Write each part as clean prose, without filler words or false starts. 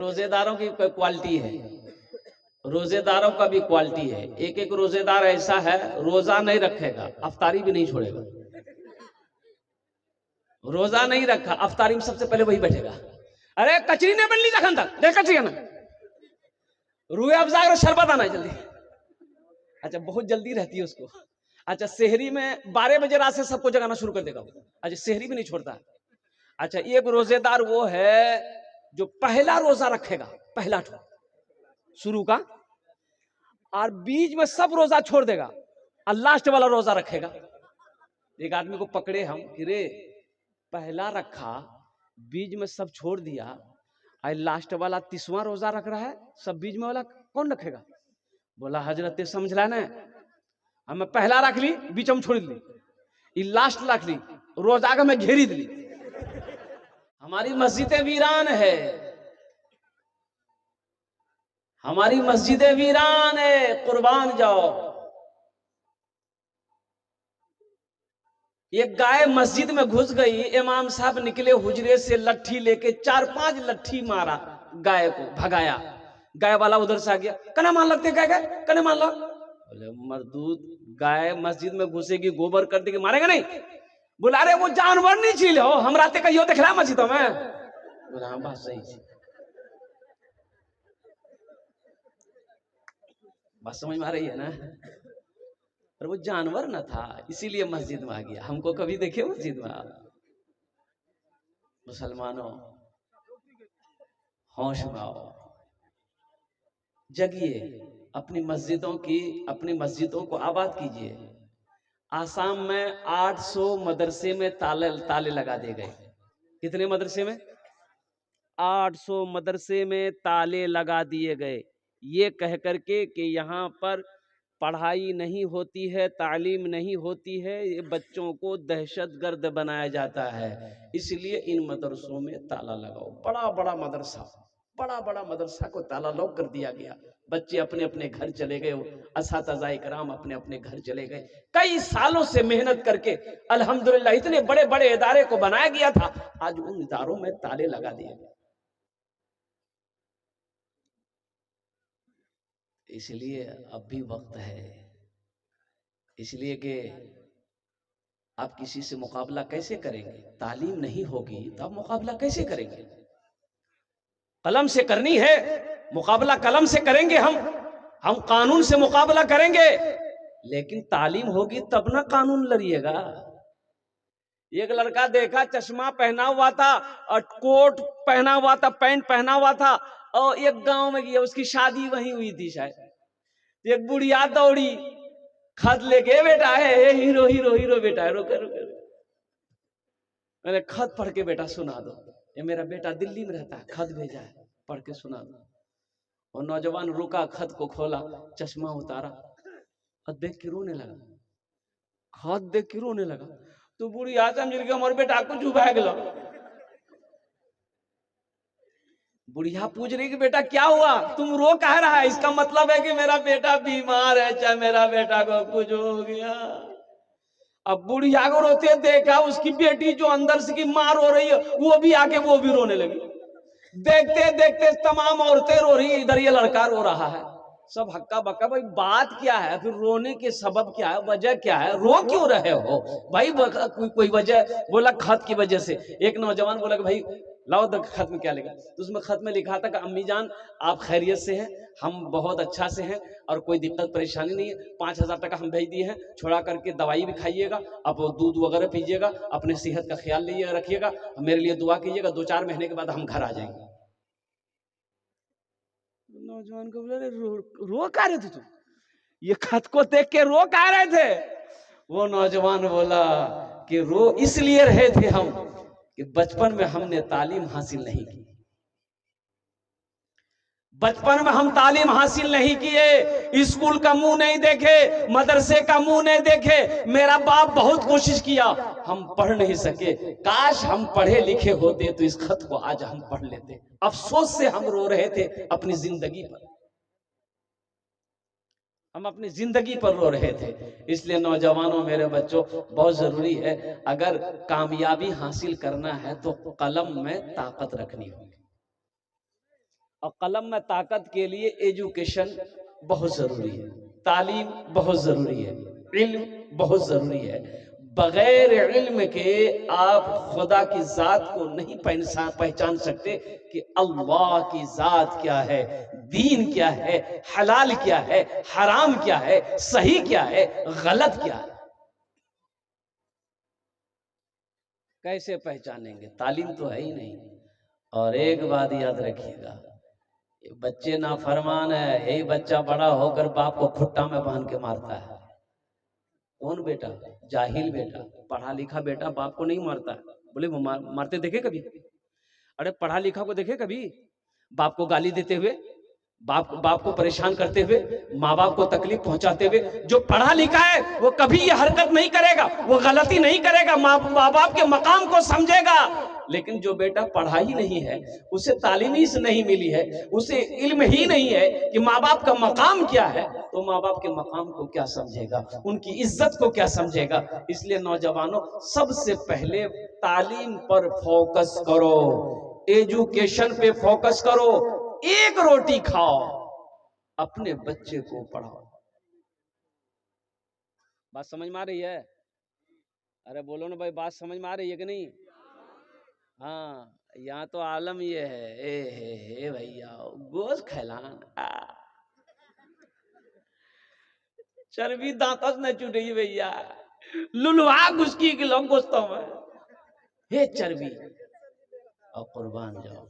रोजेदारों की क्वालिटी है, रोजेदारों का भी क्वालिटी है। एक एक रोजेदार ऐसा है रोजा नहीं रखेगा, अफ्तारी भी नहीं छोड़ेगा। रोजा नहीं रखा, अफ्तारी में सबसे पहले वही बैठेगा। अरे कचरी नहीं बन ली तक तक देख कचरी ना रूए अफजा और शरबत आना जल्दी। अच्छा बहुत जल्दी रहती है उसको। अच्छा शहरी में 12 बजे रात से सबको जगाना शुरू कर देगा। अच्छा शहरी भी नहीं छोड़ता। अच्छा एक रोजेदार वो है जो पहला रोजा रखेगा, पहला शुरू का, और बीच में सब रोजा छोड़ देगा और लास्ट वाला रोजा रखेगा। एक आदमी को पकड़े हम कि रे पहला रखा, बीच में सब छोड़ दिया, और लास्ट वाला 30वां रोजा रख रहा है, सब बीच में वाला कौन रखेगा? बोला हजरत समझ ला ना, हम पहला रख ली, बीच में छोड़ ली, लास्ट रख ली, रोजा का मैं घेरी दी। हमारी मस्जिदें वीरान है, हमारी मस्जिदें वीरान है, कुर्बान जाओ। ये गाय मस्जिद में घुस गई, इमाम साहब निकले हुजरे से लट्ठी लेके 4-5 लट्ठी मारा, गाय को भगाया। गाय वाला उधर से आ गया, कने मान लगते गाय गाय कने मान लो। बोले मरदूद गाय मस्जिद में घुसेगी गोबर कर देगी, मारेगा नहीं? बोला अरे वो जानवर नहीं छील हो, हम राते कहियो देख रहा मस्जिदों में। बोला हाँ बात सही है, बात समझ में आ रही है ना? और वो जानवर न था, इसीलिए मस्जिद में आ गया। हमको कभी देखे मस्जिद में? मुसलमानों होश में आओ, जगिए, अपनी मस्जिदों को आबाद कीजिए। आसाम में 800 मदरसे में ताले लगा दिए गए। कितने मदरसे में? 800 मदरसे में ताले लगा दिए गए, ये कह करके कि यहाँ पर पढ़ाई नहीं होती है, तालीम नहीं होती है, ये बच्चों को दहशतगर्द बनाया जाता है, इसलिए इन मदरसों में ताला लगाओ। बड़ा बड़ा मदरसा को ताला लॉक कर दिया गया। बच्चे अपने अपने घर चले गए, असातिज़ा इकराम अपने अपने घर चले गए। कई सालों से मेहनत करके अल्हम्दुलिल्लाह इतने बड़े बड़े इदारे को बनाया गया था, आज उन इदारों में ताले लगा दिए गए। इसलिए अब भी वक्त है, इसलिए कि आप किसी से मुकाबला कैसे करेंगे? तालीम नहीं होगी तो आप मुकाबला कैसे करेंगे? कलम से करनी है मुकाबला, कलम से करेंगे हम कानून से मुकाबला करेंगे, लेकिन तालीम होगी तब ना कानून लड़िएगा। एक लड़का देखा, चश्मा पहना हुआ था और कोट पहना हुआ था, पैंट पहना हुआ था, और एक गांव में गया, उसकी शादी वहीं हुई थी शायद। एक बुढ़िया दौड़ी, खत लेके, बेटा है हीरो हीरो हीरो बेटा है, रोके रोके, मैंने खत पढ़ के बेटा सुना दो, ये मेरा बेटा दिल्ली में रहता है, खत भेजा है, पढ़ के सुना दो। और नौजवान रुका, खत को खोला, चश्मा उतारा और देख के रोने लगा, खत देख के रोने लगा। तो बूढ़ी समझ गई हमारे बेटा को चुभा गया। बुढ़िया पूछ रही कि बेटा क्या हुआ, तुम रो कह रहा है? इसका मतलब है कि मेरा बेटा बीमार है, चाहे मेरा बेटा को कुछ हो गया। अब बुढ़िया को रोते देखा, उसकी बेटी जो अंदर से की मां रो रही है, वो भी आके वो भी रोने लगी। देखते देखते तमाम औरतें रो रही, इधर ये लड़का रो रहा है, सब हक्का बक्का। भाई बात क्या है, फिर रोने के सबब क्या है, वजह क्या है, रो क्यों रहे हो भाई? कोई वजह? बोला खत की वजह से। एक नौजवान बोला कि भाई लाओ तो खत में क्या लिखा? तो उसमें खत में लिखा था कि अम्मी जान आप खैरियत से हैं, हम बहुत अच्छा से हैं और कोई दिक्कत परेशानी नहीं है। 5000 टका हम भेज दिए हैं, छोड़ा करके दवाई भी खाइएगा, अब दूध वगैरह पीजिएगा, अपने सेहत का ख्याल लीजिएगा, रखिएगा, मेरे लिए दुआ कीजिएगा, 2-4 महीने के बाद हम घर आ जाएंगे। नौजवान को बोले रो कह रहे थे तुम? ये खत को देख के रो कह रहे थे? वो नौजवान बोला कि रो इसलिए रहे थे हम कि बचपन में हमने तालीम हासिल नहीं की, बचपन में हम तालीम हासिल नहीं किए, स्कूल का मुंह नहीं देखे, मदरसे का मुंह नहीं देखे। मेरा बाप बहुत कोशिश किया, हम पढ़ नहीं सके। काश हम पढ़े लिखे होते तो इस खत को आज हम पढ़ लेते। अफसोस से हम रो रहे थे अपनी जिंदगी पर, हम अपनी जिंदगी पर रो रहे थे। इसलिए नौजवानों, मेरे बच्चों, बहुत जरूरी है, अगर कामयाबी हासिल करना है तो कलम में ताकत रखनी होगी। और कलम में ताकत के लिए एजुकेशन बहुत जरूरी है, तालीम बहुत जरूरी है, इल्म बहुत जरूरी है। बगैर इल्म के आप खुदा की जात को नहीं पहचान सकते कि अल्लाह की जात क्या है, दीन क्या है, हलाल क्या है, हराम क्या है, सही क्या है, गलत क्या है। कैसे पहचानेंगे? तालीम तो है ही नहीं। और एक बात याद रखिएगा, बच्चे नाफरमान है, यही बच्चा बड़ा होकर बाप को खुट्टा में बांध के मारता है। कौन बेटा? जाहिल बेटा, पढ़ा लिखा बेटा बाप को नहीं मारता है। बोले मारते देखे कभी? अरे पढ़ा लिखा को देखे कभी बाप को गाली देते हुए, बाप को परेशान करते हुए, माँ बाप को तकलीफ पहुंचाते हुए? जो पढ़ा लिखा है वो कभी ये हरकत नहीं करेगा, वो गलती नहीं करेगा, माँ बाप के मकाम को समझेगा। लेकिन जो बेटा पढ़ा ही नहीं है, उसे तालीम ही नहीं मिली है, उसे इल्म ही नहीं है कि माँ बाप का मकाम क्या है, तो माँ बाप के मकाम को क्या समझेगा, उनकी इज्जत को क्या समझेगा। इसलिए नौजवानों, सबसे पहले तालीम पर फोकस करो, एजुकेशन पे फोकस करो। एक रोटी खाओ, अपने बच्चे को पढ़ाओ। बात समझ में आ रही है? अरे बोलो ना भाई, बात समझ में आ रही है कि नहीं? हाँ, यहाँ तो आलम ये है, हे भैया गोश्त खैलान, चर्बी दांतस न चुटी भैया, लुलवा घुसकी के लोग गोश्तों में, हे चर्बी। और कुर्बान जाओ,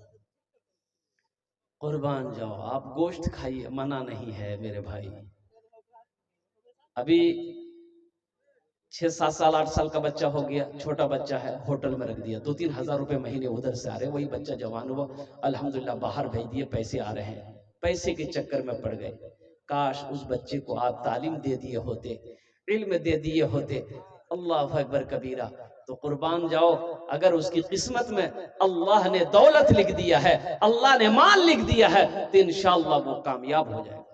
कुर्बान जाओ, आप गोश्त खाइए, मना नहीं है मेरे भाई। अभी 6-7 साल 8 साल का बच्चा हो गया, छोटा बच्चा है, होटल में रख दिया, 2-3 हजार रुपए महीने उधर से आ रहे, वही बच्चा जवान हुआ, अल्हम्दुलिल्लाह बाहर भेज दिए, पैसे आ रहे हैं, पैसे के चक्कर में पड़ गए। काश उस बच्चे को आप तालीम दे दिए होते, इल्म दे दिए होते, अल्लाह अकबर कबीरा, तो कुर्बान जाओ। अगर उसकी किस्मत में अल्लाह ने दौलत लिख दिया है, अल्लाह ने माल लिख दिया है, तो इंशाअल्लाह वो कामयाब हो जाएगा।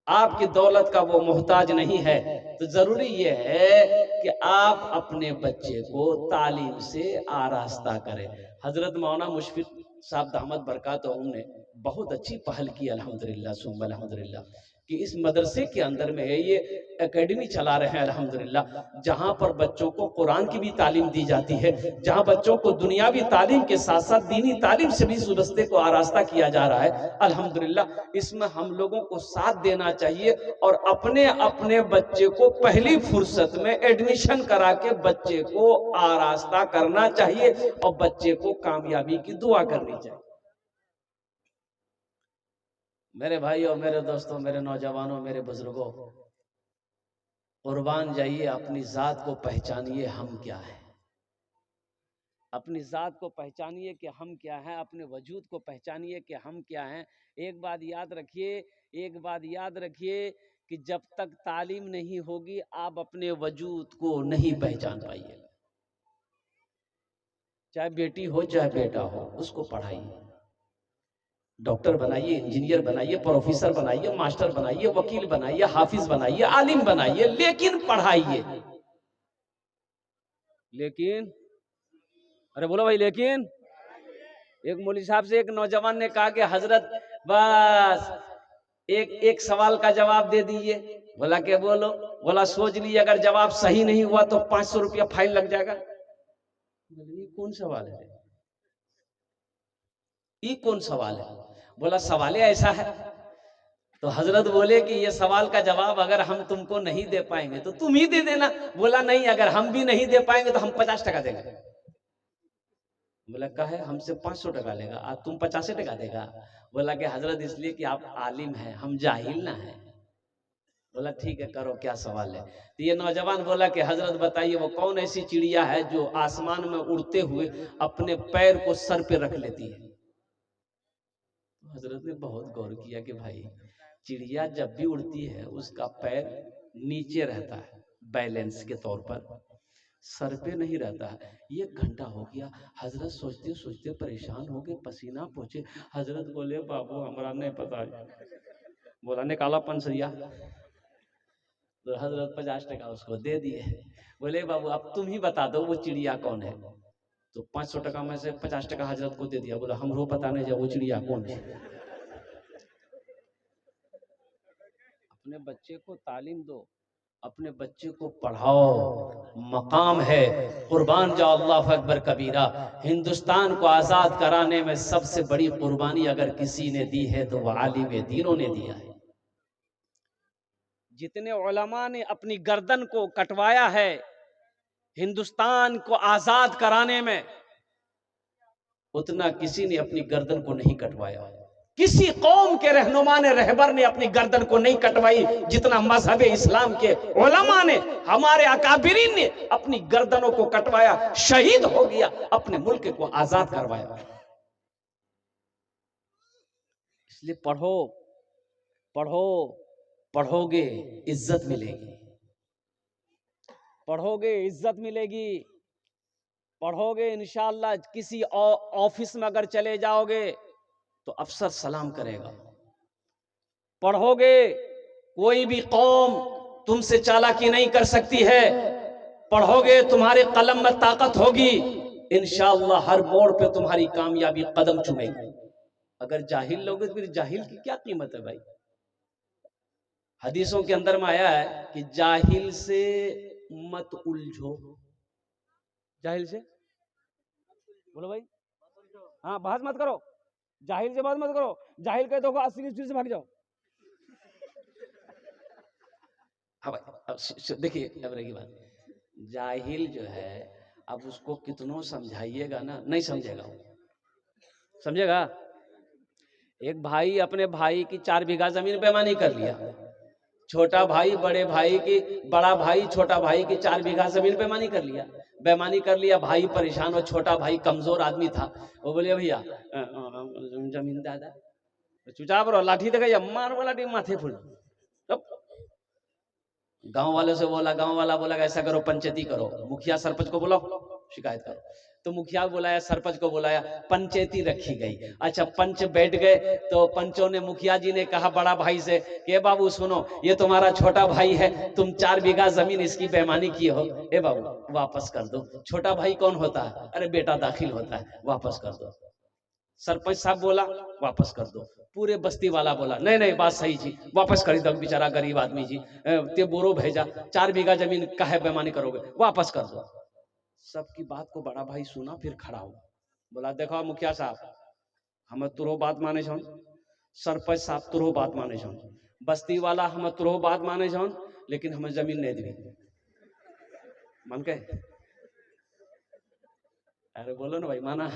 आपकी दौलत का वो मोहताज नहीं है। तो जरूरी ये है कि आप अपने बच्चे को तालीम से आरास्ता करें। हजरत मौलाना मुशफिक साहब दामद बरकातहू ने बहुत अच्छी पहल की, अल्हम्दुलिल्लाह सुम्मा अल्हम्दुलिल्लाह, कि इस मदरसे के अंदर में है ये एकेडमी चला रहे हैं अल्हम्दुलिल्लाह, जहां पर बच्चों को कुरान की भी तालीम दी जाती है, जहां बच्चों को दुनियावी तालीम के साथ साथ दीनी तालीम से भी इस रस्ते को आरास्ता किया जा रहा है अल्हम्दुलिल्लाह। इसमें हम लोगों को साथ देना चाहिए और अपने अपने बच्चे को पहली फुर्सत में एडमिशन करा के बच्चे को आरास्ता करना चाहिए और बच्चे को कामयाबी की दुआ करनी चाहिए। मेरे भाइयों, मेरे दोस्तों, मेरे नौजवानों, मेरे बुजुर्गों, कुर्बान जाइए, अपनी जात को पहचानिए, हम क्या है। अपनी जात को पहचानिए कि हम क्या हैं, अपने वजूद को पहचानिए कि हम क्या हैं। एक बात याद रखिए, एक बात याद रखिए कि जब तक तालीम नहीं होगी आप अपने वजूद को नहीं पहचान पाइएगा। चाहे बेटी हो चाहे बेटा हो, उसको पढ़ाइए, डॉक्टर बनाइए, इंजीनियर बनाइए, प्रोफेसर बनाइए, मास्टर बनाइए, वकील बनाइए, हाफिज बनाइए, आलिम बनाइए, लेकिन पढ़ाइए। लेकिन अरे बोलो भाई, लेकिन एक मौलवी साहब से एक नौजवान ने कहा कि हजरत बस एक सवाल का जवाब दे दीजिए। बोला कि बोलो। बोला सोच लीजिए, अगर जवाब सही नहीं हुआ तो 500 रुपया फाइन लग जाएगा। ये कौन सवाल है? ये कौन सवाल है? बोला सवाल ऐसा है। तो हजरत बोले कि ये सवाल का जवाब अगर हम तुमको नहीं दे पाएंगे तो तुम ही दे देना। बोला नहीं, अगर हम भी नहीं दे पाएंगे तो हम 50 टका देंगे। बोला कहा है हमसे 500 टका लेगा, आज तुम 50 टका देगा। बोला कि हजरत इसलिए कि आप आलिम हैं, हम जाहिल ना हैं। बोला ठीक है, करो, क्या सवाल है। तो ये नौजवान बोला कि हजरत बताइए वो कौन ऐसी चिड़िया है जो आसमान में उड़ते हुए अपने पैर को सर पे रख लेती है। हजरत ने बहुत गौर किया कि भाई चिड़िया जब भी उड़ती है उसका पैर नीचे रहता है बैलेंस के तौर पर, सर पे नहीं रहता है। 1 घंटा हो गया, हजरत सोचते सोचते परेशान हो गए, पसीना पहुंचे। हजरत बोले बाबू हमारा नहीं पता। बोला निकाला पंसरिया। तो हजरत 50 टका उसको दे दिए। बोले बाबू अब तुम ही बता दो वो चिड़िया कौन है। तो 500 टका में से 50 टका हजरत को दे दिया। बोला हमरो पता नहीं जब वो चिड़िया कौन है। अपने बच्चे को तालीम दो, अपने बच्चे को पढ़ाओ, मकाम है। कुर्बान जाओ अल्लाह अकबर कबीरा। हिंदुस्तान को आजाद कराने में सबसे बड़ी कुर्बानी अगर किसी ने दी है तो वह आलिम दीनों ने दिया है। जितने उलमा ने अपनी गर्दन को कटवाया है हिंदुस्तान को आजाद कराने में, उतना किसी ने अपनी गर्दन को नहीं कटवाया। किसी कौम के रहनुमा ने, रहबर ने अपनी गर्दन को नहीं कटवाई जितना मजहब इस्लाम के उलमा ने, हमारे अकाबिरीन ने अपनी गर्दनों को कटवाया, शहीद हो गया, अपने मुल्क को आजाद करवाया। इसलिए पढ़ो, पढ़ो, पढ़ोगे इज्जत मिलेगी, पढ़ोगे इज्जत मिलेगी, पढ़ोगे इंशाअल्लाह। किसी ऑफिस में अगर चले जाओगे तो अफसर सलाम करेगा। पढ़ोगे, कोई भी कौम तुमसे चालाकी नहीं कर सकती है। पढ़ोगे, तुम्हारे कलम में ताकत होगी, इंशाअल्लाह हर मोड़ पे तुम्हारी कामयाबी कदम चूमेगी। अगर जाहिल लोगे तो फिर जाहिल की क्या कीमत है भाई। हदीसों के अंदर में आया है कि जाहिल से मत उलझो। जाहिल से बोलो भाई, हाँ बहस मत करो, जाहिल से बात मत करो। जाहिल कहे तो 80 से भाग जाओ। हाँ भाई, अब देखिए अब रही बात, जाहिल जो है अब उसको कितनों समझाइएगा ना, नहीं समझेगा। समझेगा? एक भाई अपने भाई की 4 बीघा जमीन बेईमानी कर लिया। छोटा भाई बड़े भाई की, बड़ा भाई छोटा भाई की 4 बीघा जमीन बेईमानी कर लिया। बेईमानी कर लिया, भाई परेशान हो, छोटा भाई कमजोर आदमी था, वो बोले भैया जमीन दादा, चुपचाप रहो, लाठी दे गई मार वाला टी माथे फुल। गांव वाले से बोला, गांव वाला बोला ऐसा करो पंचायती करो, मुखिया सरपंच को बुलाओ शिकायत करो। तो मुखिया बुलाया, सरपंच को बुलाया, पंचायती रखी गई। अच्छा पंच बैठ गए तो पंचों ने, मुखिया जी ने कहा बड़ा भाई से कि बाबू सुनो, ये तुम्हारा छोटा भाई है, तुम 4 बीघा जमीन इसकी बेईमानी की हो, ए बाबू वापस कर दो। छोटा भाई कौन होता है? अरे बेटा दाखिल होता है, वापस कर दो। सरपंच साहब बोला वापस कर दो। पूरे बस्ती वाला बोला नहीं नहीं बात सही जी, वापस कर दो, बेचारा गरीब आदमी जी, ते बोरो भेजा, 4 बीघा जमीन काहे बेईमानी करोगे, वापस कर दो। सबकी बात को बड़ा भाई सुना, फिर खड़ा हुआ, बोला देखो मुखिया साहब, हम तुरो बात माने छौन, सरपंच साहब तुरो बात माने छौन, बस्ती वाला हम तुरो बात माने छौन, लेकिन हमें जमीन नहीं दी। मन के अरे बोलो ना भाई, माना?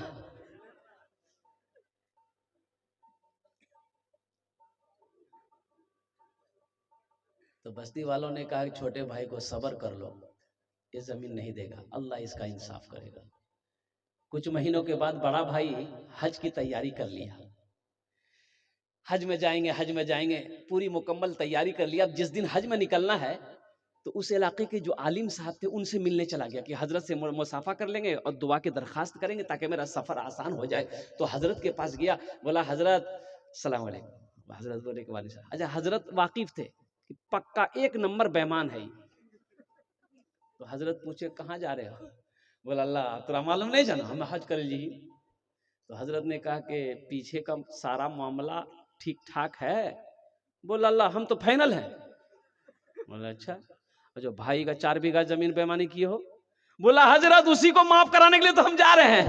तो बस्ती वालों ने कहा कि छोटे भाई को सब्र कर लो, ये जमीन नहीं देगा, अल्लाह इसका इंसाफ करेगा। कुछ महीनों के बाद बड़ा भाई हज की तैयारी कर लिया, हज में जाएंगे, हज में जाएंगे, पूरी मुकम्मल तैयारी कर लिया। अब जिस दिन हज में निकलना है तो उस इलाके के जो आलिम साहब थे उनसे मिलने चला गया कि हजरत से मुसाफा कर लेंगे और दुआ की दरखास्त करेंगे ताकि मेरा सफर आसान हो जाए। तो हजरत के पास गया, बोला हजरत सलाम अलैकुम। हजरत बोले के वाले साहब, अच्छा हजरत वाकिफ थे कि पक्का 1 नंबर बेईमान है। तो हजरत पूछे कहाँ जा रहे हो? बोला अल्लाह तेरा मालूम नहीं जाना, हम हज कर ली। तो हजरत ने कहा कि पीछे का सारा मामला ठीक ठाक है? बोला अल्लाह हम तो फाइनल है। बोला अच्छा, जो भाई का 4 बीघा जमीन बेईमानी की हो? बोला हजरत उसी को माफ कराने के लिए तो हम जा रहे हैं।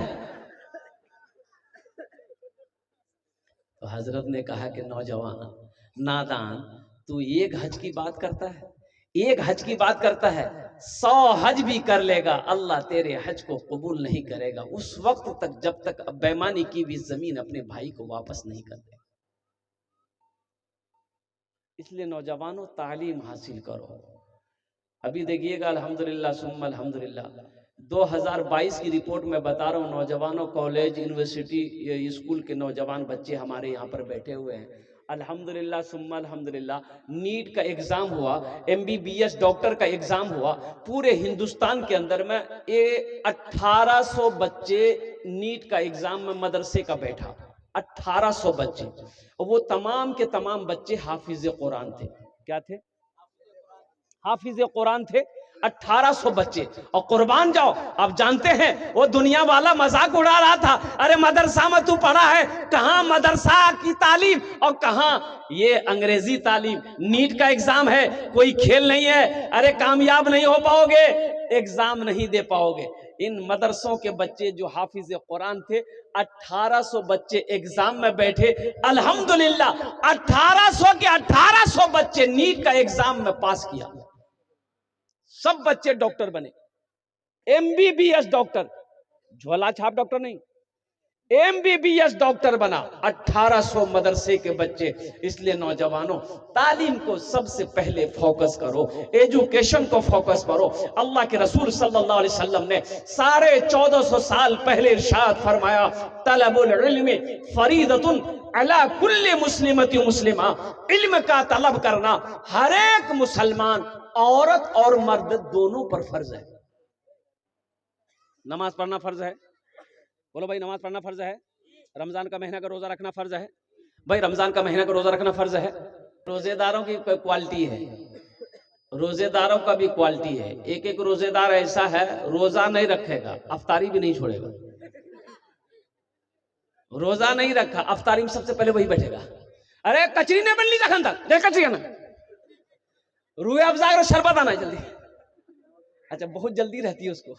तो हजरत ने कहा कि नौजवान नादान, तू 1 हज की बात करता है, 1 हज की बात करता है, 100 हज भी कर लेगा, अल्लाह तेरे हज को कबूल नहीं करेगा उस वक्त तक जब तक बेईमानी की भी जमीन अपने भाई को वापस नहीं कर देगा। इसलिए नौजवानों तालीम हासिल करो। अभी देखिएगा अल्हम्दुलिल्लाह सुम्मा अल्हम्दुलिल्लाह, 2022 की रिपोर्ट में बता रहा हूँ, नौजवानों कॉलेज यूनिवर्सिटी स्कूल के नौजवान बच्चे हमारे यहाँ पर बैठे हुए हैं। अल्हम्दुलिल्लाह सुम्मा अल्हम्दुलिल्लाह, नीट का एग्जाम हुआ, MBBS डॉक्टर का एग्जाम हुआ, पूरे हिंदुस्तान के अंदर में 1800 बच्चे नीट का एग्जाम में मदरसे का बैठा, 1800 बच्चे, और वो तमाम के तमाम बच्चे हाफिज कुरान थे। क्या थे? हाफिज कुरान थे। 1800 बच्चे, और कुर्बान जाओ, आप जानते हैं वो दुनिया वाला मजाक उड़ा रहा था, अरे मदरसा में तू पढ़ा है, कहां मदरसा की तालीम और कहां ये अंग्रेजी तालीम। नीट का एग्जाम है, कोई खेल नहीं है, अरे कामयाब नहीं हो पाओगे, एग्जाम नहीं दे पाओगे। इन मदरसों के बच्चे जो हाफिज कुरान थे, 1800 बच्चे एग्जाम में बैठे, अल्हम्दुलिल्लाह 1800 के 1800 बच्चे नीट का एग्जाम में पास किया, सब बच्चे डॉक्टर बने, एमबीबीएस डॉक्टर, झोला छाप डॉक्टर नहीं, एमबीबीएस डॉक्टर बना 1800 मदरसे के बच्चे। इसलिए नौजवानों, तालीम को सबसे पहले फोकस करो, एजुकेशन को फोकस करो। अल्लाह के रसूल सल्लल्लाहु अलैहि वसल्लम ने 1450 साल पहले इरशाद फरमाया, तलबुल इल्मी फरीदतुन अला कुल्ली मुस्लिमति मुस्लिमा, इल्म का तलब करना हर एक मुसलमान, औरत और मर्द दोनों पर फर्ज है। नमाज पढ़ना फर्ज है, बोलो भाई, नमाज पढ़ना फर्ज है। रमजान का महीना का रोजा रखना फर्ज है भाई, रमजान का महीना का रोजा रखना फर्ज है। रोजेदारों की क्वालिटी है, रोजेदारों का भी क्वालिटी है। एक एक रोजेदार ऐसा है, रोजा नहीं रखेगा, अफ्तारी भी नहीं छोड़ेगा। रोजा नहीं रखा, अफ्तारी में सबसे पहले वही बैठेगा, अरे कचरी ने बन ली जखन तक, देख कचरी आना, रूए अफजा और शरबत आना जल्दी। अच्छा, बहुत जल्दी रहती है उसको।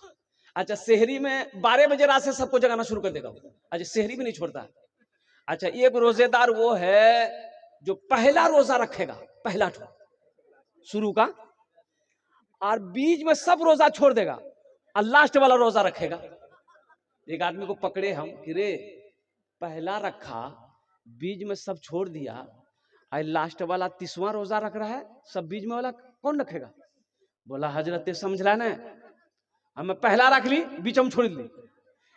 अच्छा, सेहरी में 12 बजे रात से सबको जगाना शुरू कर देगा। अच्छा, सेहरी भी नहीं छोड़ता। अच्छा, एक रोजेदार वो है जो पहला रोजा रखेगा, पहला शुरू का, और बीच में सब रोजा छोड़ देगा और लास्ट वाला रोजा रखेगा। एक आदमी को पकड़े हम कि रे पहला रखा, बीच में सब छोड़ दिया, और लास्ट वाला 30वां रोजा रख रहा है, सब बीच में वाला कौन रखेगा? बोला हजरत समझ रहा ना, हमें पहला रख ली, बीच में छोड़ दी,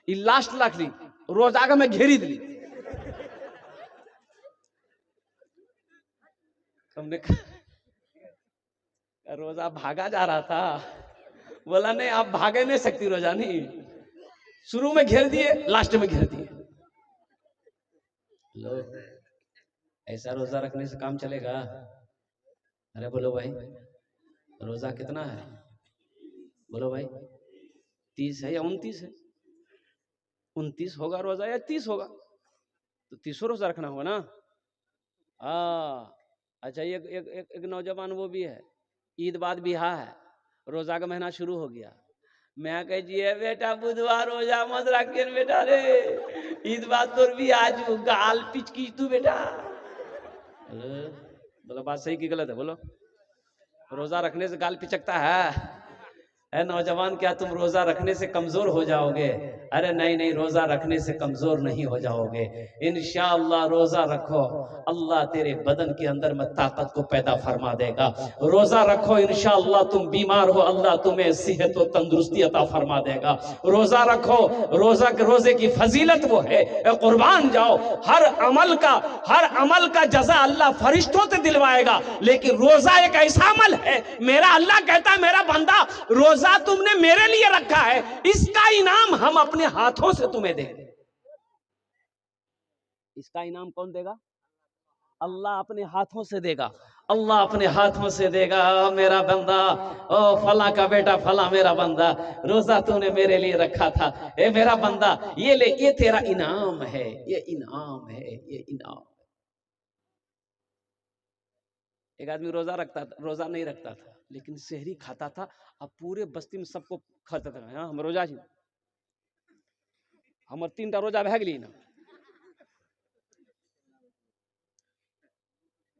लास्ट रख ली, रोजा का मैं घेरी दी। हमने रोजा भागा जा रहा था, बोला नहीं आप भागे नहीं सकती रोजा, नहीं, शुरू में घेर दिए, लास्ट में घेर दिए। लो, ऐसा रोजा रखने से काम चलेगा? अरे बोलो भाई, रोजा कितना है? बोलो भाई, 30 है या 29 है? 29 होगा रोजा या 30 होगा? तो 30 रोजा रखना होगा ना। अच्छा, एक नौजवान वो भी है, ईद बाद बिहा है, रोजा का महीना शुरू हो गया, मैं कह जी बेटा बुधवार रोजा मत रखे बेटा, रे ईद बाद तोर भी आज गाल पिचकी तू बेटा। बोलो बात सही की गलत है? बोलो, रोजा रखने से गाल पिचकता है? ए नौजवान, क्या तुम रोजा रखने से कमजोर हो जाओगे? अरे नहीं नहीं, रोजा रखने से कमजोर नहीं हो जाओगे, इंशाअल्लाह। रोजा रखो, अल्लाह तेरे बदन के अंदर में ताकत को पैदा फरमा देगा। रोजा रखो, इंशाअल्लाह तुम बीमार हो, अल्लाह तुम्हें सेहत और तंदुरुस्ती अता फरमा देगा। रोजा रखो, रोजे की फजीलत वो है, कुर्बान जाओ, हर अमल का जजा अल्लाह फरिश्तों से दिलवाएगा, लेकिन रोजा एक ऐसा अमल है, मेरा अल्लाह कहता है मेरा बंदा रोजा तुमने मेरे लिए रखा है, इसका इनाम हम अपने हाथों से तुम्हें देंगे। इसका इनाम कौन देगा? अल्लाह अपने हाथों से देगा, अल्लाह अपने हाथों से देगा। मेरा बंदा, ओ फला का बेटा फला मेरा बंदा, रोजा तूने मेरे लिए रखा था, ए मेरा बंदा ये ले, ये तेरा इनाम है, ये इनाम है, ये इनाम। एक आदमी रोजा रखता था, रोजा नहीं रखता था, लेकिन सेहरी खाता था, अब पूरे बस्ती में सबको खाता था। हाँ, हम रोजा छी, हमर 3टा रोजा भे गई ना।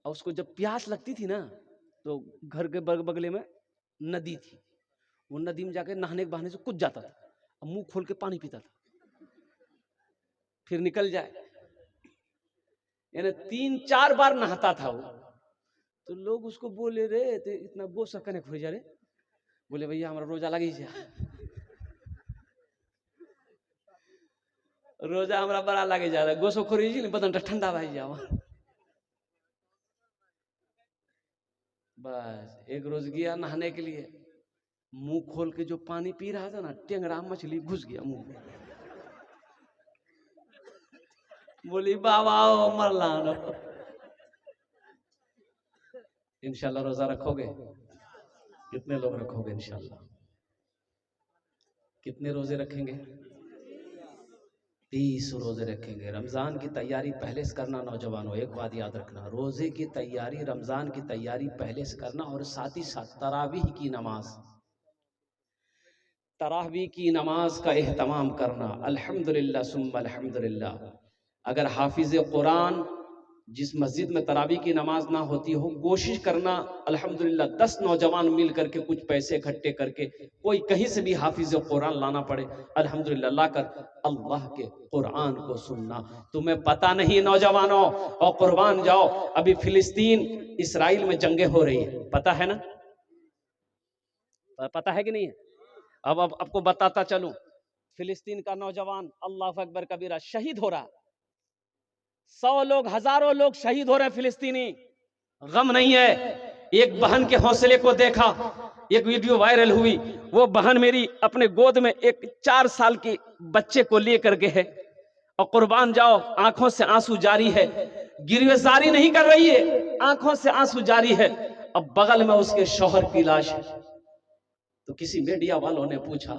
और उसको जब प्यास लगती थी ना, तो घर के बगले में नदी थी, वो नदी में जाके नहाने के बहाने से कूद जाता था, और मुंह खोल के पानी पीता था, फिर निकल जाए, यानी 3-4 बार नहाता था वो। तो लोग उसको बोले रे इतना गोसा कने खोई जा रे? बोले भैया हमारा रोजा लगी जा, रोजा हमारा बड़ा लगे जा रहा है, गोसो खोरी जी बदन ठंडा भाई जाओ। बस एक रोज गया नहाने के लिए, मुंह खोल के जो पानी पी रहा था ना, टेंगरा मछली घुस गया मुंह में। बोली बाबा मरला नो। इंशाल्लाह रोजा रखोगे? कितने लोग रखोगे इंशाल्लाह? कितने रोजे रखेंगे? 30 रोजे रखेंगे। रमजान की तैयारी पहले से करना नौजवानों, एक बात याद रखना, रोजे की तैयारी, रमजान की तैयारी पहले से करना, और साथ ही साथ तरावीह की नमाज, तरावीह की नमाज का एहतमाम करना। अल्हम्दुलिल्लाह सुम्मा अल्हम्दुलिल्लाह। अगर हाफिज कुरान जिस मस्जिद में तरावी की नमाज ना होती हो, कोशिश करना अल्हम्दुलिल्लाह 10 नौजवान मिल करके कुछ पैसे इकट्ठे करके कोई कहीं से भी हाफिज कुरान लाना पड़े, अल्हम्दुलिल्लाह लाकर अल्लाह के कुरान को सुनना। तुम्हें पता नहीं नौजवानों, और कुर्बान जाओ, अभी फिलिस्तीन इसराइल में जंगे हो रही है, पता है ना? पता है कि नहीं है? अब आपको बताता चलूं, फिलिस्तीन का नौजवान अल्लाह अकबर कबीरा शहीद हो रहा, 100 लोग, हजारों लोग शहीद हो रहे हैं फिलिस्तीनी, गम नहीं है। एक बहन के हौसले को देखा, एक वीडियो वायरल हुई, वो बहन मेरी अपने गोद में एक 4 साल के बच्चे को लेकर के है, और कुर्बान जाओ आंखों से आंसू जारी है, गिरफ्तारी नहीं कर रही है, आंखों से आंसू जारी है। अब बगल में उसके शौहर की लाश है। तो किसी मीडिया वालों ने पूछा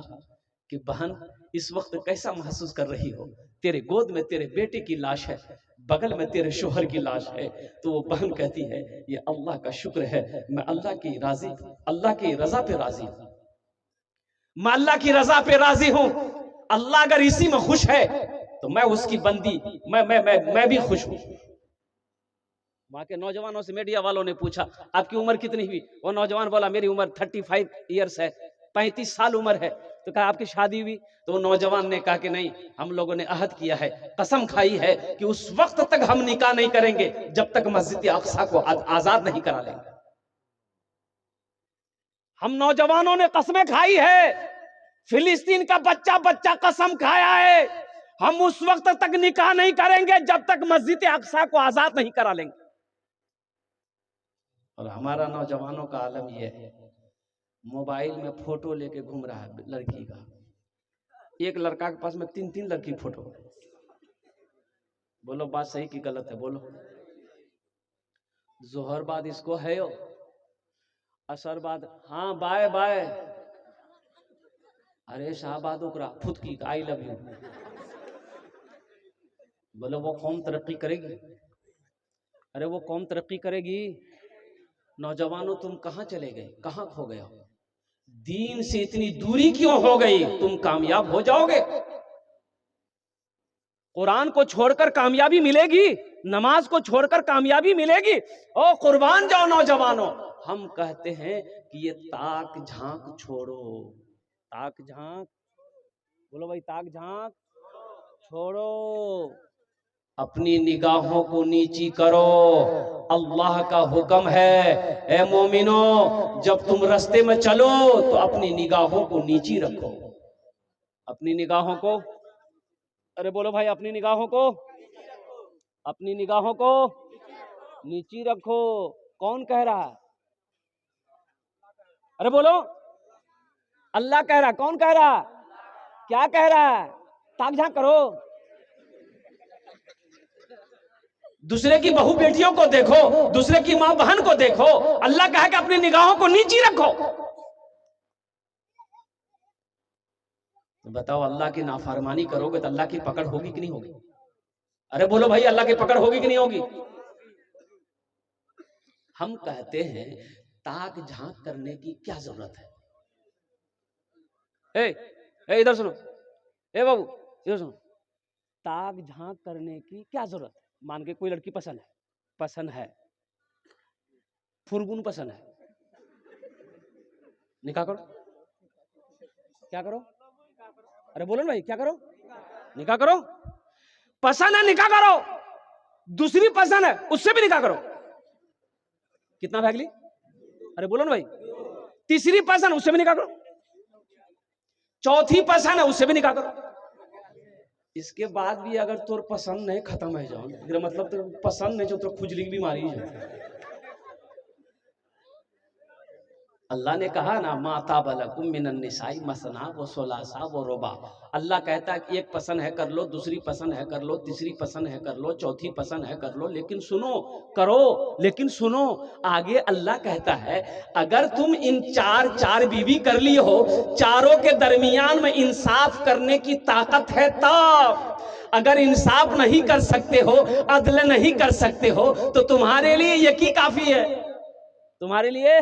कि बहन इस वक्त कैसा महसूस कर रही हो? तेरे गोद में तेरे बेटे की लाश है, बगल में तेरे शोहर की लाश है। तो वो बहन कहती है ये अल्लाह का शुक्र है, मैं अल्लाह की रजा पे राजी हूं, मैं अल्लाह की रजा पे राजी हूं। अल्लाह अगर इसी में खुश है तो मैं उसकी बंदी, मैं भी खुश हूं। वहां के नौजवानों से मीडिया वालों ने पूछा आपकी उम्र कितनी हुई? वो नौजवान बोला मेरी उम्र 35 ईयर्स है, 35 साल उम्र है। तो कहा आपकी शादी हुई? तो वो नौजवान ने कहा कि नहीं, हम लोगों ने अहद किया है, कसम खाई है कि उस वक्त तक हम निकाह नहीं करेंगे जब तक मस्जिद अक्सा को आजाद नहीं करा लेंगे। हम नौजवानों ने कसमें खाई है, फिलिस्तीन का बच्चा बच्चा कसम खाया है, हम उस वक्त तक निकाह नहीं करेंगे जब तक मस्जिद अक्सा को आजाद नहीं करा लेंगे। और हमारा नौजवानों का आलम यह है, मोबाइल में फोटो लेके घूम रहा है लड़की का, एक लड़का के पास में 3-3 लड़की फोटो। बोलो बात सही कि गलत है? बोलो। जोहर बाद इसको है, असर बाद हाँ बाय बाय, अरे शाहबाद उकरा खुद की आई लव यू। बोलो वो कौम तरक्की करेगी? अरे वो कौम तरक्की करेगी? नौजवानों तुम कहां चले गए, कहां खो गए हो? दीन से इतनी दूरी क्यों हो गई? तुम कामयाब हो जाओगे, कुरान को छोड़कर कामयाबी मिलेगी, नमाज को छोड़कर कामयाबी मिलेगी। ओ कुर्बान जाओ नौजवानों। हम कहते हैं कि ये ताक झांक छोड़ो, ताक झांक, बोलो भाई ताक झांक छोड़ो, अपनी निगाहों को नीची करो, अल्लाह का हुक्म है। ए मोमिनो, जब तुम रास्ते में चलो तो अपनी निगाहों को नीची रखो, अपनी निगाहों को, अरे बोलो भाई अपनी निगाहों को, अपनी निगाहों को नीची रखो। कौन कह रहा है? अरे बोलो, अल्लाह कह रहा, कौन कह रहा, क्या कह रहा है? ताक झांक करो, दूसरे की बहू बेटियों को देखो, दूसरे की मां बहन को देखो, अल्लाह कहा कि अपनी निगाहों को नीची रखो। तो बताओ अल्लाह की नाफरमानी करोगे तो अल्लाह की पकड़ होगी कि नहीं होगी? अरे बोलो भाई अल्लाह की पकड़ होगी कि नहीं होगी? हम कहते हैं ताक झांक करने की क्या जरूरत है? ए इधर सुनो, ए बाबू इधर सुनो, ताक झांक करने की क्या जरूरत है? मान के कोई लड़की पसंद है, फुरगुन पसंद है, निकाह करो, क्या करो? अरे बोलो ना भाई, क्या करो? निकाह करो। पसंद है निकाह करो, दूसरी पसंद है उससे भी निकाह करो। कितना भागली? अरे बोलो ना भाई, तीसरी पसंद उससे भी निकाह करो, चौथी पसंद है उससे भी निकाह करो। इसके बाद भी अगर तोर पसंद नहीं खत्म है जाओ, मतलब तो पसंद नहीं जो तो खुजली की बीमारी है। अल्लाह ने कहा ना, माता बलकुम मिनन निसाई मसना व सुलासा व रुबा। अल्लाह कहता है कि एक पसंद है कर लो, दूसरी पसंद है कर लो, तीसरी पसंद है कर लो, चौथी पसंद है कर लो, लेकिन सुनो, करो लेकिन सुनो। आगे अल्लाह कहता है अगर तुम इन चार बीवी कर लिए हो, चारों के दरमियान में इंसाफ करने की ताकत है तब। अगर इंसाफ नहीं कर सकते हो, अदल नहीं कर सकते हो, तो तुम्हारे लिए यही काफी है, तुम्हारे लिए।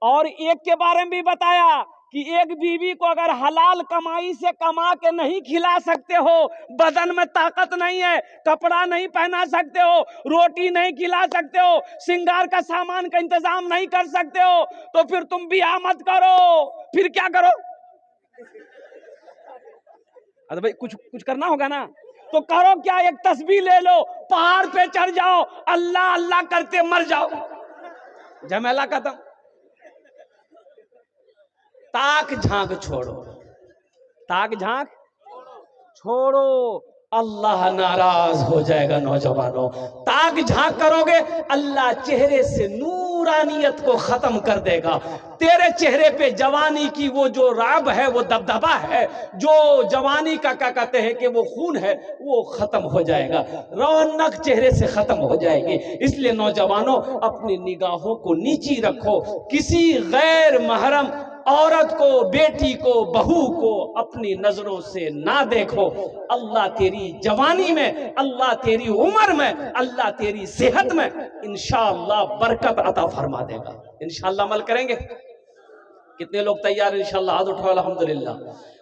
और एक के बारे में भी बताया कि एक बीवी को अगर हलाल कमाई से कमा के नहीं खिला सकते हो, बदन में ताकत नहीं है, कपड़ा नहीं पहना सकते हो, रोटी नहीं खिला सकते हो, श्रृंगार का सामान का इंतजाम नहीं कर सकते हो, तो फिर तुम ब्याह मत करो। फिर क्या करो? अरे भाई कुछ करना होगा ना, तो करो क्या? एक तस्बीह ले लो, पहाड़ पे चढ़ जाओ, अल्लाह अल्लाह करते मर जाओ, झमेला खत्म। ताक झांक छोड़ो, ताक झांक छोड़ो, अल्लाह नाराज हो जाएगा। नौजवानों, ताक झांक करोगे, अल्लाह चेहरे से नूरानियत को खत्म कर देगा। तेरे चेहरे पे जवानी की वो जो राब है, वो दबदबा है, जो जवानी का क्या कहते हैं कि वो खून है, वो खत्म हो जाएगा, रौनक चेहरे से खत्म हो जाएगी। इसलिए नौजवानों, अपनी निगाहों को नीची रखो, किसी गैर महरम औरत को, बेटी को, बहू को अपनी नजरों से ना देखो। अल्लाह तेरी जवानी में, अल्लाह तेरी उम्र में, अल्लाह तेरी सेहत में इंशाअल्लाह बरकत अता फरमा देगा। इंशाअल्लाह अमल करेंगे। कितने लोग तैयार हैं? इंशाअल्लाह हाथ उठाओ, अल्हम्दुलिल्लाह।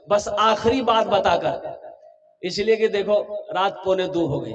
बस आखिरी बात बताकर, इसलिए कि देखो रात 1:45 हो गई,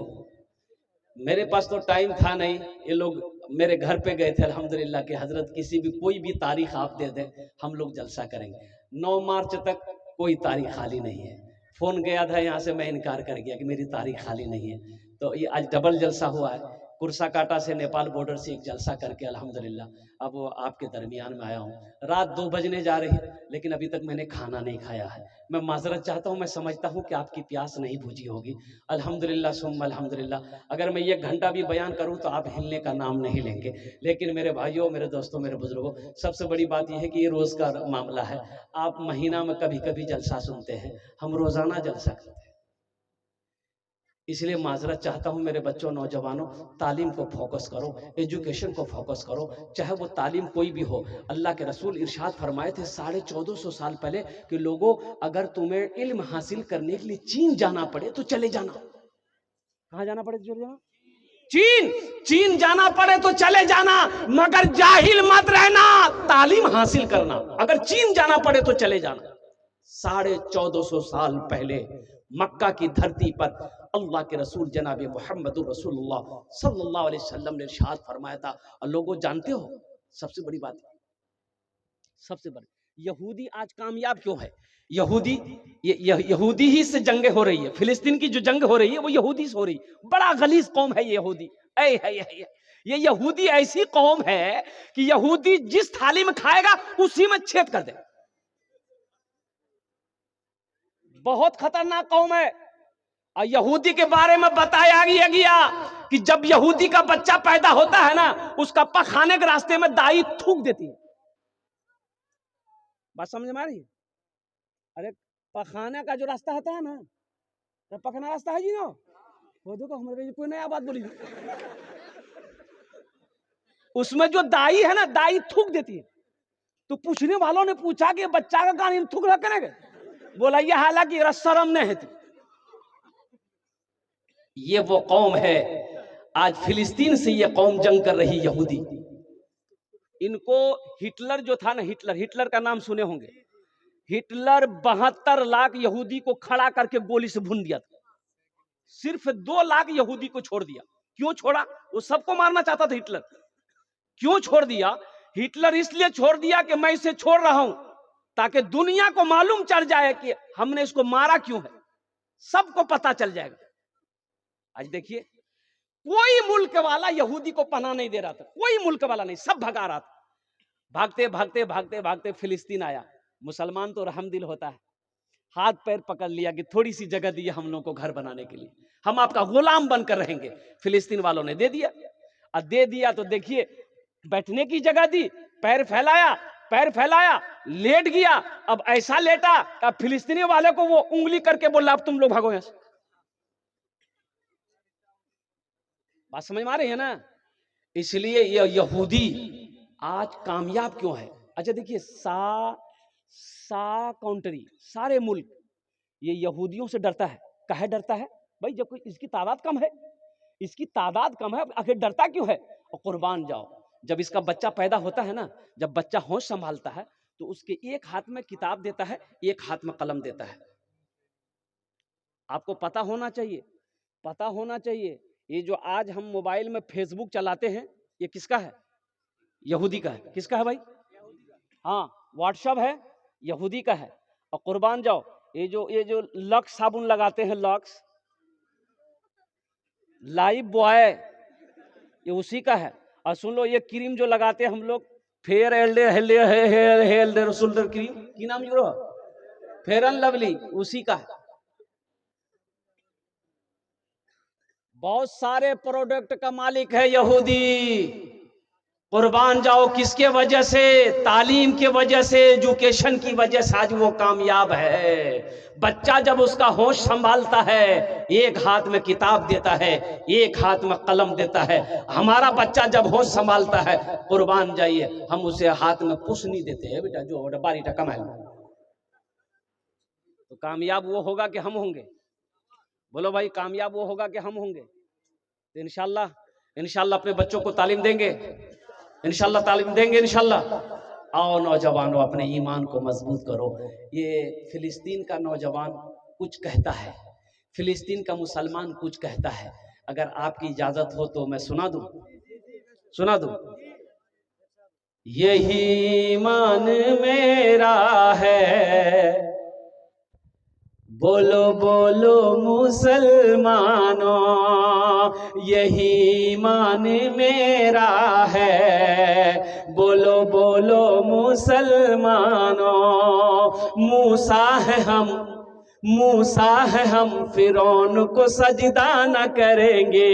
मेरे पास तो टाइम था नहीं। ये लोग मेरे घर पे गए थे, अल्हम्दुलिल्लाह कि हजरत किसी भी कोई भी तारीख आप दे दें, हम लोग जलसा करेंगे। 9 मार्च तक कोई तारीख खाली नहीं है। फोन गया था यहाँ से, मैं इनकार कर गया कि मेरी तारीख खाली नहीं है। तो ये आज डबल जलसा हुआ है, कुर्साकाटा से नेपाल बॉर्डर से एक जलसा करके अल्हम्दुलिल्लाह अब वो आपके दरमियान में आया हूँ। रात 2 बजने जा रही है, लेकिन अभी तक मैंने खाना नहीं खाया है। मैं माजरत चाहता हूँ, मैं समझता हूँ कि आपकी प्यास नहीं बुझी होगी। अल्हम्दुलिल्लाह सुम्मा अल्हम्दुलिल्लाह। अगर मैं 1 घंटा भी बयान करूँ तो आप हिलने का नाम नहीं लेंगे। लेकिन मेरे भाइयों, मेरे दोस्तों, मेरे बुजुर्गों, सबसे बड़ी बात यह है कि ये रोज़ का मामला है। आप महीना में कभी कभी जलसा सुनते हैं, हम रोज़ाना जलसा करते हैं। इसलिए माजरत चाहता हूं मेरे बच्चों, नौजवानों, तालीम को फोकस करो, एजुकेशन को फोकस करो, चाहे वो तालीम कोई भी हो। अल्लाह के रसूल इरशाद फरमाए थे 1450 साल पहले कि लोगों, अगर तुम्हें इल्म हासिल करने के लिए चीन जाना पड़े तो चले जाना। कहाँ जाना पड़े तो चले जाना? चीन जाना पड़े तो चले जाना, मगर जाहिल मत रहना, तालीम हासिल करना। अगर चीन जाना पड़े तो चले जाना। 1450 साल पहले मक्का की धरती पर अल्लाह के रसूल जनाब मुहम्मदुर रसूलुल्लाह सल्लल्लाहु अलैहि वसल्लम ने इरशाद फरमाया था। और लोगों, जानते हो सबसे बड़ी बात, सबसे बड़ी, यहूदी आज कामयाब क्यों है? यहूदी ही से जंगें हो रही है। फिलिस्तीन की जो जंग हो रही है वो यहूदी से हो रही है। बड़ा गलीज कौम है ये यहूदी। ये यहूदी ऐसी कौम है कि यहूदी जिस थाली में खाएगा उसी में छेद कर दे। बहुत खतरनाक कौम है। और यहूदी के बारे में बताया गया कि जब यहूदी का बच्चा पैदा होता है ना, उसका पखाने के रास्ते में दाई थूक देती है। बात समझ में आ रही है? अरे पखाने का जो रास्ता होता है ना, तो पखना रास्ता है जी ना, वो देखो हमारे कोई नया बात बोली, उसमें जो दाई है ना, दाई थूक देती है। तो पूछने वालों ने पूछा कि बच्चा का कान थूक रहा करेंगे? बोला ये हालांकि शर्म नहीं है। ये वो कौम है, आज फिलिस्तीन से ये कौम जंग कर रही यहूदी। इनको हिटलर जो था ना, हिटलर का नाम सुने होंगे। हिटलर 72 लाख यहूदी को खड़ा करके गोली से भून दिया था। सिर्फ 2 लाख यहूदी को छोड़ दिया। क्यों छोड़ा? वो सबको मारना चाहता था हिटलर। क्यों छोड़ दिया? हिटलर इसलिए छोड़ दिया कि मैं इसे छोड़ रहा हूं ताकि दुनिया को मालूम चल जाए कि हमने इसको मारा क्यों है, सबको पता चल जाएगा। आज देखिए, कोई मुल्क वाला यहूदी को पनाह नहीं दे रहा था, कोई मुल्क वाला नहीं, सब भगा रहा था। भागते भागते भागते भागते फिलिस्तीन आया। मुसलमान तो रहमदिल होता है, हाथ पैर पकड़ लिया कि थोड़ी सी जगह दी हम लोगों को घर बनाने के लिए, हम आपका गुलाम बनकर रहेंगे। फिलिस्तीन वालों ने दे दिया। और दे दिया तो देखिए, बैठने की जगह दी, पैर फैलाया, पैर फैलाया, लेट गया। अब ऐसा लेटा, अब फिलिस्तीनी वाले को वो उंगली करके बोला अब तुम लोग भागो यहां से। बात समझ में आ रही है ना? इसलिए ये यहूदी आज कामयाब क्यों है? अच्छा देखिए, सा काउंट्री, सारे मुल्क ये यहूदियों से डरता है। काहे डरता है भाई? जब कोई इसकी तादाद कम है, इसकी तादाद कम है, आखिर डरता क्यों है? और कुर्बान जाओ, जब इसका बच्चा पैदा होता है ना, जब बच्चा होश संभालता है तो उसके एक हाथ में किताब देता है, एक हाथ में कलम देता है। आपको पता होना चाहिए, पता होना चाहिए, ये जो आज हम मोबाइल में फेसबुक चलाते हैं, ये किसका है? यहूदी का है। किसका है भाई? हाँ, व्हाट्सएप है, यहूदी का है। और कुर्बान जाओ, ये जो लक्स साबुन लगाते हैं, लक्स लाइफ बॉय, ये उसी का है। और सुन लो, ये क्रीम जो लगाते हैं हम लोग, फेयर एल्डे रसुल्डर क्रीम की नाम जो फेयर एंड लवली, उसी का है। बहुत सारे प्रोडक्ट का मालिक है यहूदी। कुर्बान जाओ, किसके वजह से? तालीम के वजह से, एजुकेशन की वजह से आज वो कामयाब है। बच्चा जब उसका होश संभालता है, एक हाथ में किताब देता है, एक हाथ में कलम देता है। हमारा बच्चा जब होश संभालता है, कुर्बान जाइए, हम उसे हाथ में पुश नहीं देते हैं, बेटा जो बारी टका कमाए। तो कामयाब वो होगा कि हम होंगे? बोलो भाई, कामयाब वो होगा कि हम होंगे? तो इंशाल्लाह अपने बच्चों को तालीम देंगे, इंशाल्लाह तालीम देंगे इंशाल्लाह। आओ नौजवानों, अपने ईमान को मजबूत करो। ये फिलिस्तीन का नौजवान कुछ कहता है, फिलिस्तीन का मुसलमान कुछ कहता है। अगर आपकी इजाजत हो तो मैं सुना दूं। यही ईमान मेरा है, बोलो बोलो मुसलमानों, यही ईमान मेरा है, बोलो बोलो मुसलमानों। मूसा है हम फिरौन को सजदा न करेंगे,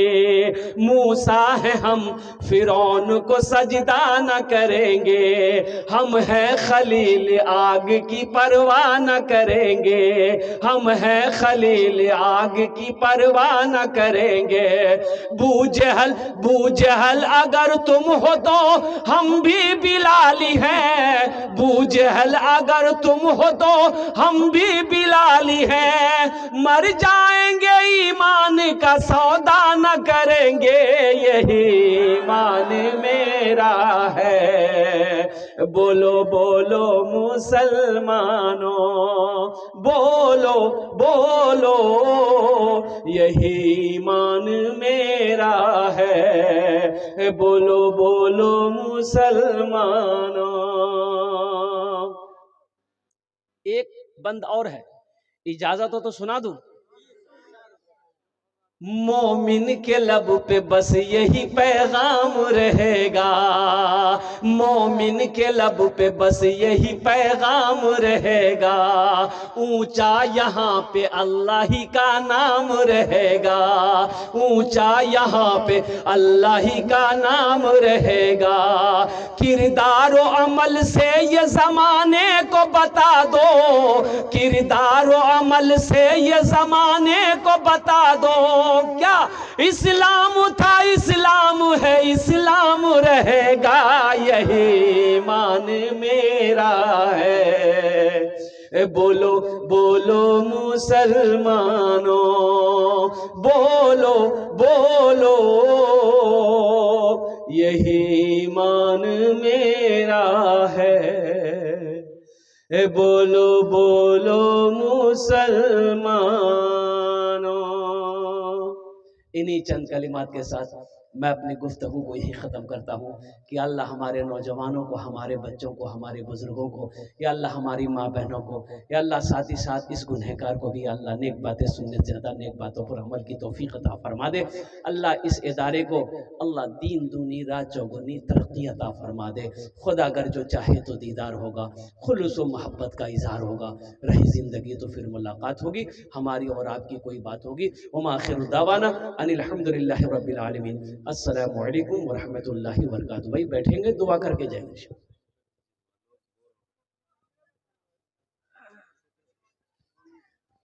मूसा है हम फिरौन को सजदा न करेंगे। हम हैं खलील आग की परवाह न करेंगे, हम हैं खलील आग की परवाह न करेंगे। बूजहल अगर तुम हो तो हम भी बिलाली हैं, बूजहल अगर तुम हो तो हम भी बिलाली है। मर जाएंगे ईमान का सौदा न करेंगे, यही ईमान मेरा है। बोलो बोलो मुसलमानों, बोलो बोलो, यही ईमान मेरा है। बोलो बोलो मुसलमानों। एक बंद और है, इजाजत हो तो सुना दूं। मोमिन के लब पे बस यही पैगाम रहेगा, मोमिन के लब पे बस यही पैगाम रहेगा। ऊंचा यहाँ पे अल्लाह ही का नाम रहेगा, ऊंचा यहाँ पे अल्लाह ही का नाम रहेगा। किरदार व अमल से ये जमाने को बता दो, किरदार व अमल से ये जमाने को बता दो। क्या इस्लाम था, इस्लाम है, इस्लाम रहेगा, यही ईमान मेरा है। बोलो बोलो मुसलमानों, बोलो बोलो, यही ईमान मेरा है। बोलो बोलो मुसलमानों। इन्हीं चंद कलिमात के साथ मैं अपनी गुफ्तगू को यही ख़त्म करता हूँ कि अल्लाह हमारे नौजवानों को, हमारे बच्चों को, हमारे बुज़ुर्गों को, या अल्लाह हमारी माँ बहनों को, या अल्लाह साथ ही साथ इस गुनहगार को भी अल्लाह नेक बातें सुनने से ज़्यादा नेक बातों पर अमल की तौफीक अता फरमा दे। अल्लाह इस इदारे को अल्लाह दीन दूनी रात चौगुनी तरक्की अता फरमा दे। खुदा अगर जो चाहे तो दीदार होगा, खुलूस व मोहब्बत का इजहार होगा, रही ज़िंदगी तो फिर मुलाकात होगी, हमारी और आपकी कोई बात होगी। व आखिर दावाना अनिल हम्दुलिल्लाहि रब्बिल आलमीन। अस्सलामु अलैकुम व रहमतुल्लाहि व बरकातुहू। भाई बैठेंगे, दुआ करके जाएंगे।